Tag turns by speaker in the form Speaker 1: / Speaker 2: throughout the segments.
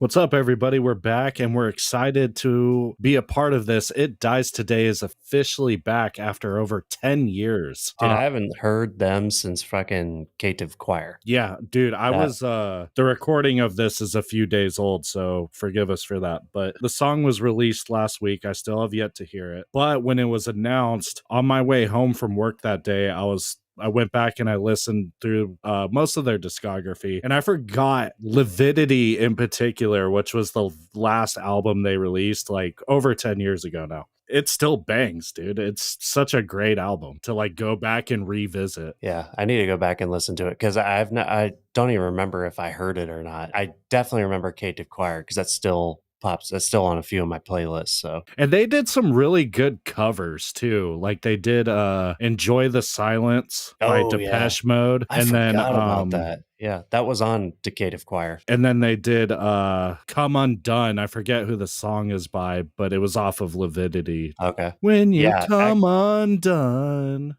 Speaker 1: What's up, everybody? We're back and we're excited to be a part of this. It Dies Today is officially back after over 10 years.
Speaker 2: Dude, I haven't heard them since fucking Cative Choir.
Speaker 1: Yeah, dude, the recording of this is a few days old, so forgive us for that. But the song was released last week. I still have yet to hear it. But when it was announced on my way home from work that day, I went back and I listened through most of their discography, and I forgot Lividity in particular, which was the last album they released like over 10 years ago now. It still bangs, dude. It's such a great album to like go back and revisit.
Speaker 2: Yeah, I need to go back and listen to it because I don't even remember if I heard it or not. I definitely remember Cative Choir because that's still pops. That's still on a few of my playlists. So,
Speaker 1: and they did some really good covers too. Like they did "Enjoy the Silence" by Depeche Mode,
Speaker 2: I forgot about that. Yeah, that was on Cative Choir.
Speaker 1: And then they did "Come Undone." I forget who the song is by, but it was off of Lividity.
Speaker 2: Okay,
Speaker 1: when you come undone.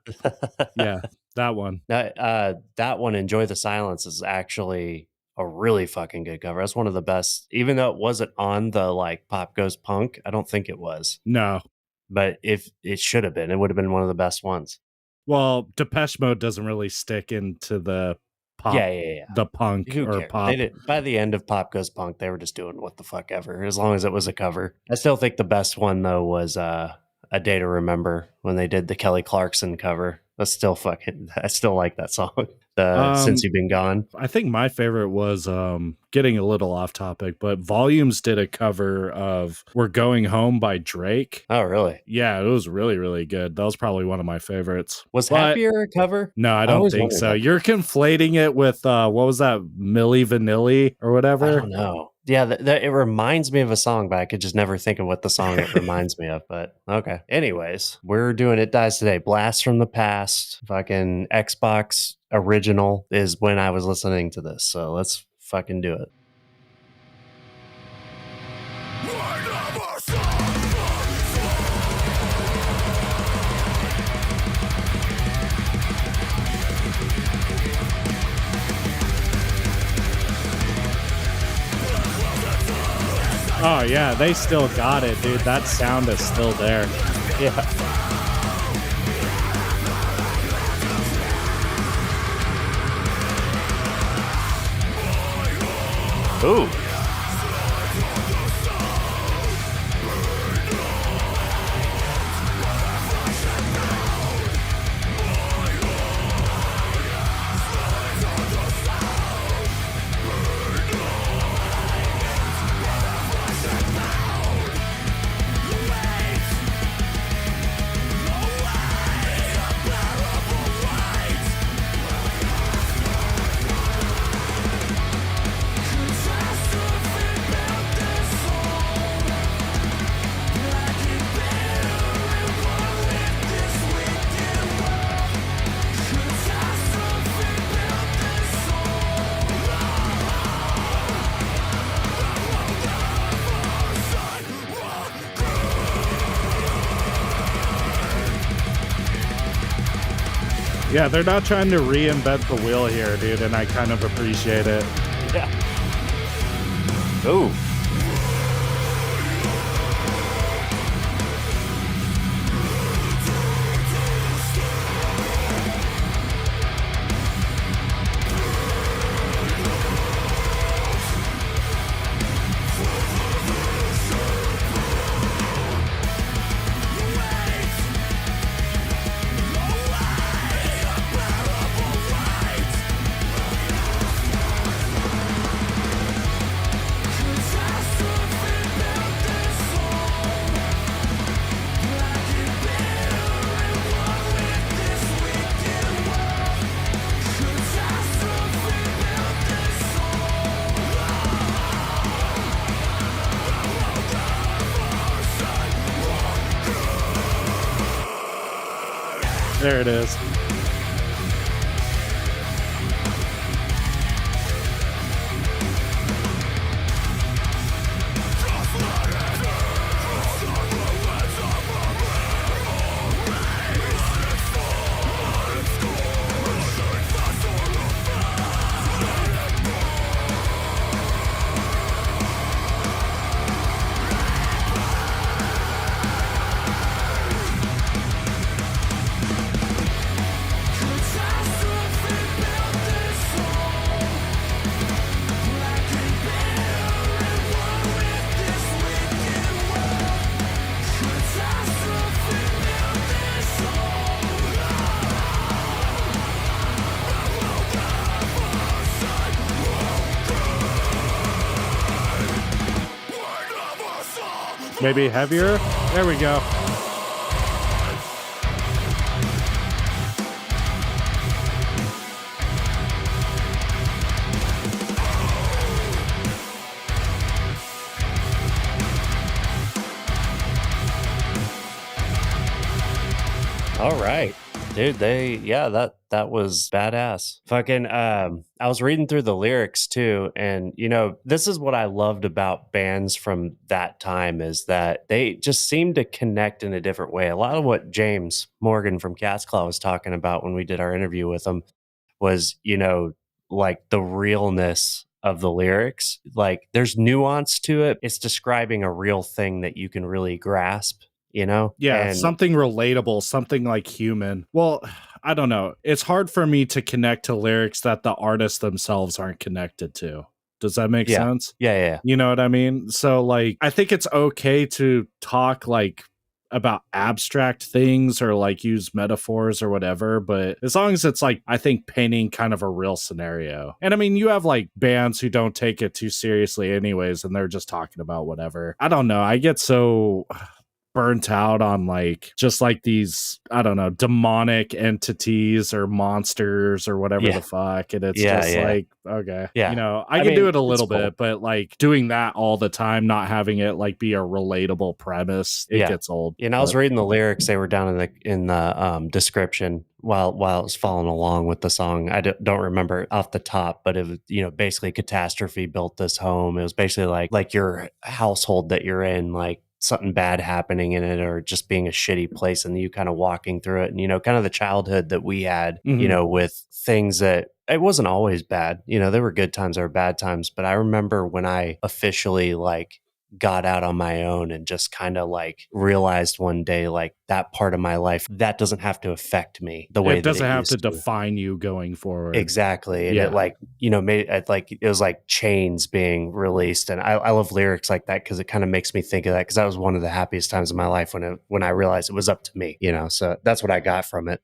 Speaker 1: Yeah, that one.
Speaker 2: That one, "Enjoy the Silence," is actually a really fucking good cover. That's one of the best, even though it wasn't on the like Pop Goes Punk. I don't think it was.
Speaker 1: No,
Speaker 2: but if it should have been, it would have been one of the best ones.
Speaker 1: Well, Depeche Mode doesn't really stick into the pop, the punk or pop.
Speaker 2: They did, by the end of Pop Goes Punk, they were just doing what the fuck ever, as long as it was a cover. I still think the best one though was "A Day to Remember" when they did the Kelly Clarkson cover. I still like that song. Since You've Been Gone.
Speaker 1: I think my favorite was getting a little off topic, but Volumes did a cover of "We're Going Home" by Drake.
Speaker 2: Oh, really?
Speaker 1: Yeah, it was really, really good. That was probably one of my favorites.
Speaker 2: Happier a cover?
Speaker 1: No, I don't think so. You're conflating it with what was that, Milli Vanilli or whatever?
Speaker 2: I don't know. Yeah, it reminds me of a song, but I could just never think of what the song it reminds me of. But okay. Anyways, we're doing It Dies Today. Blast from the Past. Fucking Xbox original is when I was listening to this. So let's fucking do it.
Speaker 1: Oh, yeah, they still got it, dude. That sound is still there.
Speaker 2: Yeah. Ooh.
Speaker 1: Yeah, they're not trying to reinvent the wheel here, dude, and I kind of appreciate it.
Speaker 2: Yeah. Ooh.
Speaker 1: There it is. Maybe heavier? There we go.
Speaker 2: All right. Dude, that was badass. Fucking I was reading through the lyrics too, and this is what I loved about bands from that time is that they just seemed to connect in a different way. A lot of what James Morgan from Cat's Claw was talking about when we did our interview with him was, like the realness of the lyrics. Like there's nuance to it. It's describing a real thing that you can really grasp.
Speaker 1: Yeah,
Speaker 2: and
Speaker 1: something relatable, something like human. Well, I don't know. It's hard for me to connect to lyrics that the artists themselves aren't connected to. Does that make sense?
Speaker 2: Yeah.
Speaker 1: You know what I mean? So like, I think it's okay to talk like about abstract things or like use metaphors or whatever, but as long as it's like, I think painting kind of a real scenario. And I mean, you have like bands who don't take it too seriously anyways, and they're just talking about whatever. I don't know. I get so burnt out on like just like these, I don't know, demonic entities or monsters or whatever the fuck. And it's like, okay. I can do it a little bit, but like doing that all the time, not having it like be a relatable premise, it gets old.
Speaker 2: And I was reading the lyrics, they were down in the description while I was following along with the song. I don't remember off the top, but it was, basically catastrophe built this home. It was basically like your household that you're in, like something bad happening in it or just being a shitty place and you kind of walking through it and kind of the childhood that we had with things that it wasn't always bad. There were good times, there were bad times, but I remember when I officially like got out on my own and just kind of like realized one day like that part of my life that doesn't have to affect me the way
Speaker 1: it doesn't have to define you going forward.
Speaker 2: Exactly. And it like made it like it was like chains being released, and I love lyrics like that because it kind of makes me think of that because that was one of the happiest times of my life when I realized it was up to me. So that's what I got from it.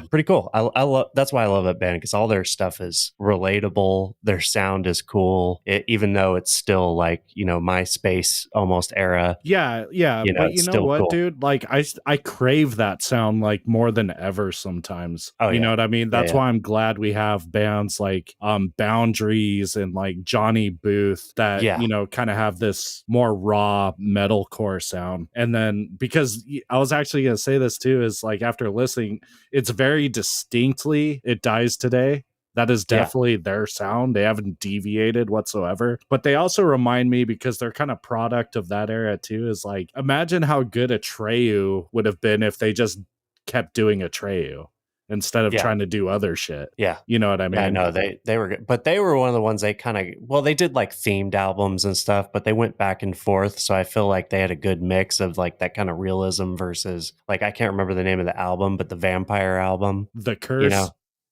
Speaker 2: Pretty cool. I love, that's why I love that band because all their stuff is relatable. Their sound is cool, even though it's still like MySpace almost era.
Speaker 1: Yeah. But you know what, cool. Dude? Like I crave that sound like more than ever sometimes. You know what I mean? That's why I'm glad we have bands like Boundaries and like Johnny Booth that kind of have this more raw metalcore sound. And then because I was actually gonna say this too is like after listening, it's very distinctly It Dies Today. That is definitely their sound. They haven't deviated whatsoever. But they also remind me, because they're kind of product of that era too, is like, imagine how good Atreyu would have been if they just kept doing Atreyu instead of trying to do other shit.
Speaker 2: Yeah.
Speaker 1: You know what I mean?
Speaker 2: Yeah, no, they were good. But they were one of the ones they kind of, they did like themed albums and stuff, but they went back and forth. So I feel like they had a good mix of like that kind of realism versus like, I can't remember the name of the album, but the vampire album.
Speaker 1: The Curse.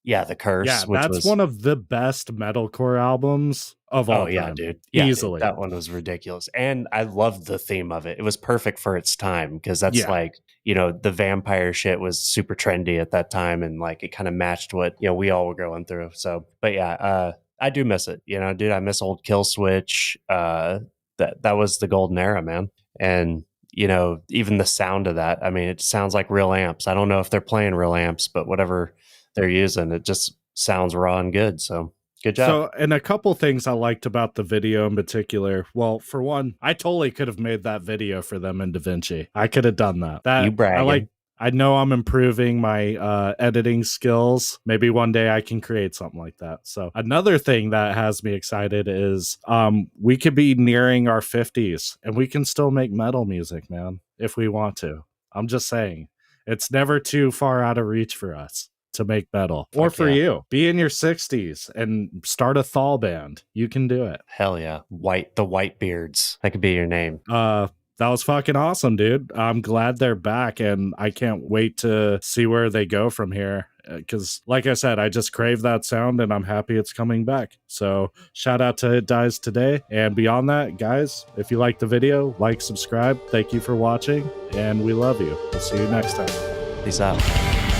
Speaker 2: Yeah, The Curse.
Speaker 1: Yeah, that's one of the best metalcore albums of all time.
Speaker 2: Yeah, dude. Yeah,
Speaker 1: easily.
Speaker 2: Dude, that one was ridiculous. And I loved the theme of it. It was perfect for its time because that's like, the vampire shit was super trendy at that time. And like, it kind of matched what, we all were going through. So, but yeah, I do miss it. Dude, I miss old Kill Switch. That was the golden era, man. And, even the sound of that, I mean, it sounds like real amps. I don't know if they're playing real amps, but whatever they're using, it just sounds raw and good. So good job.
Speaker 1: So, and a couple things I liked about the video in particular. Well, for one, I totally could have made that video for them in DaVinci. I could have done that.
Speaker 2: You bragging.
Speaker 1: I know I'm improving my editing skills. Maybe one day I can create something like that. So another thing that has me excited is we could be nearing our 50s and we can still make metal music, man, if we want to. I'm just saying, it's never too far out of reach for us to make metal. Or for you, be in your 60s and start a Thall band. You can do it.
Speaker 2: Hell yeah. The Whitebeards. That could be your name.
Speaker 1: That was fucking awesome, dude. I'm glad they're back, and I can't wait to see where they go from here. Because, like I said, I just crave that sound, and I'm happy it's coming back. So, shout out to It Dies Today. And beyond that, guys, if you like the video, like, subscribe. Thank you for watching, and we love you. We'll see you next time.
Speaker 2: Peace out.